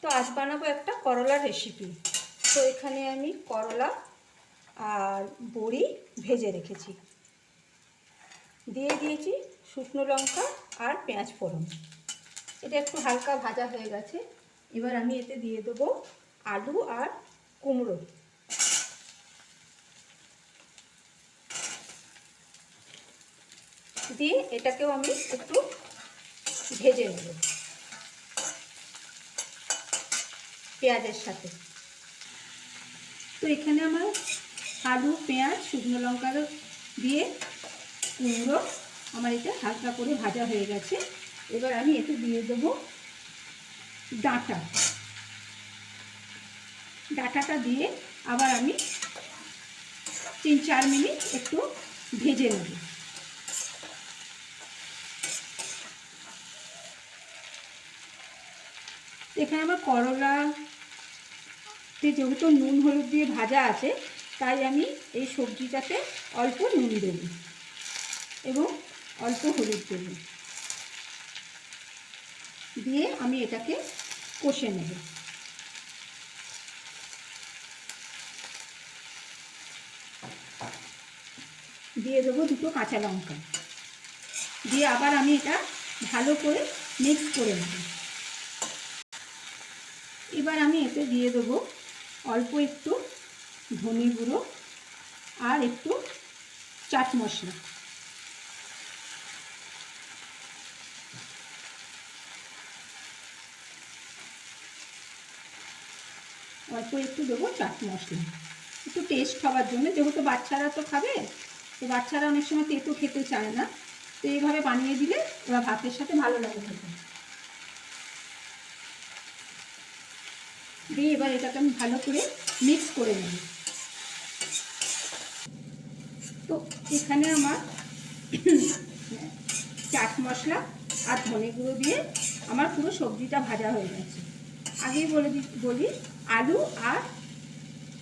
তো আজ বানাবো একটা করলার রেসিপি। তো এখানে আমি করলা আর বড়ি ভেজে রেখেছি, দিয়ে দিয়েছি শুকনো লঙ্কা আর পেঁয়াজ ফোড়ন। এটা একটু হালকা ভাজা হয়ে গেছে। এবার আমি এতে দিয়ে দেবো আলু আর কুমড়ো। দিয়ে এটাকেও আমি একটু ভেজে নেব পেঁয়াজের সাথে। তো এখানে আমার আলু, পেঁয়াজ, শুকনো লঙ্কা দিয়ে কুমড়ো আমার এটা হালকা করে ভাজা হয়ে গেছে। এবার আমি এতে দিয়ে দেবো ডাঁটাটা দিয়ে আবার আমি 3-4 মিনিট একটু ভেজে নেব। এখানে আমার করলাতে যেহেতু নুন হলুদ দিয়ে ভাজা আছে, তাই আমি এই সবজিটাতে অল্প নুন দেব এবং অল্প হলুদ দেব, দিয়ে আমি এটাকে কষে নেব। দিয়ে দেবো 2 কাঁচা লঙ্কা, দিয়ে আবার আমি এটা ভালো করে মিক্স করে নেব। এবার আমি এতে দিয়ে দেবো অল্প একটু ধনে গুঁড়ো আর একটু চাট মশলা। অল্প একটু দেবো চাট মশলা, একটু টেস্ট হওয়ার জন্য, যেহেতু বাচ্চারা তো খাবে, তো বাচ্চারা অনেক সময় তেতো খেতে চায় না, তো এইভাবে বানিয়ে দিলে ওরা ভাতের সাথে ভালো লাগে খেতে। দিয়ে এবার এটাকে আমি ভালো করে মিক্স করে নেব। তো এখানে আমার চাট মশলা আর ধনে গুঁড়ো দিয়ে আমার পুরো সবজিটা ভাজা হয়ে গেছে। আগেই বলি আলু আর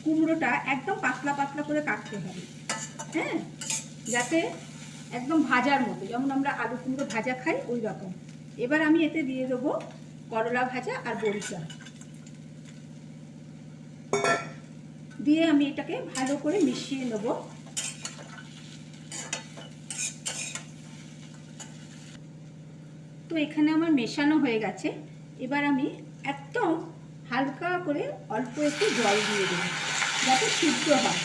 কুমড়োটা একদম পাতলা পাতলা করে কাটতে হবে, হ্যাঁ, যাতে একদম ভাজার মতো, যেমন আমরা আলু কুমড়ো ভাজা খাই ওই রকম। এবার আমি এতে দিয়ে দেবো করলা ভাজা আর বড়িটা, দিয়ে আমি এটাকে ভালো করে মিশিয়ে নেব। তো এখানে আমার মেশানো হয়ে গেছে। এবার আমি একদম হালকা করে অল্প একটু জল দিয়ে দেবো, যাতে সিদ্ধ হয়,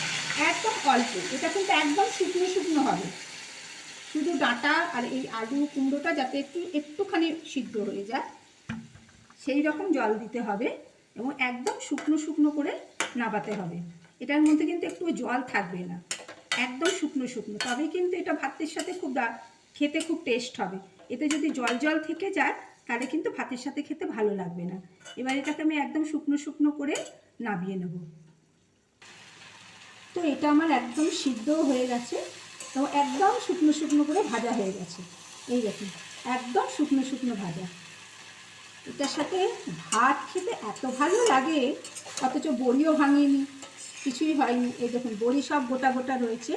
একদম অল্প। এটা কিন্তু একদম শুকনো শুকনো হবে, শুধু ডাঁটা আর এই আলু কুমড়োটা যাতে একটুখানি সিদ্ধ হয়ে যায় সেই রকম জল দিতে হবে, এবং একদম শুকনো শুকনো করে নাবাতে হবে। এটার মধ্যে কিন্তু একটু জল থাকবে না, একদম শুকনো শুকনো, তবেই কিন্তু এটা ভাতের সাথে খেতে খুব টেস্ট হবে। এতে যদি জল জল থেকে যায় তাহলে কিন্তু ভাতের সাথে খেতে ভালো লাগবে না। এবার এটাকে আমি একদম শুকনো শুকনো করে নামিয়ে নেব। তো এটা আমার একদম সিদ্ধ হয়ে গেছে এবং একদম শুকনো শুকনো করে ভাজা হয়ে গেছে। এই দেখুন, একদম শুকনো শুকনো ভাজা। এটার সাথে ভাত খেতে এত ভালো লাগে, অথচ বড়িও ভাঙিনি, কিছুই হয়নি। এই দেখুন, বড়ি সব গোটা গোটা রয়েছে।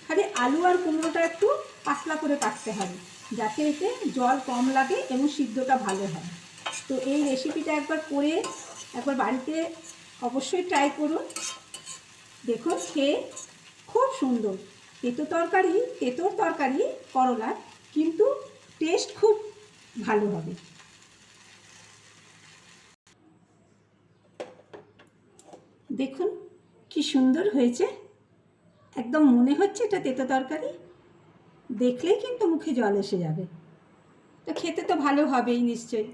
খালি আলু আর কুমড়োটা একটু পাতলা করে কাটতে হবে, যাতে এতে জল কম লাগে এবং সিদ্ধটা ভালো হয়। তো এই রেসিপিটা একবার বাড়িতে অবশ্যই ট্রাই করুন, দেখুন খেয়ে খুব সুন্দর। তেঁতোর তরকারি করলার, কিন্তু টেস্ট খুব ভালো হবে। দেখুন কি সুন্দর হয়েছে, একদম মনে হচ্ছে এটা তেঁতো তরকারি, দেখলেই কিন্তু মুখে জল এসে যাবে। তো খেতে তো ভালো হবেই নিশ্চয়ই।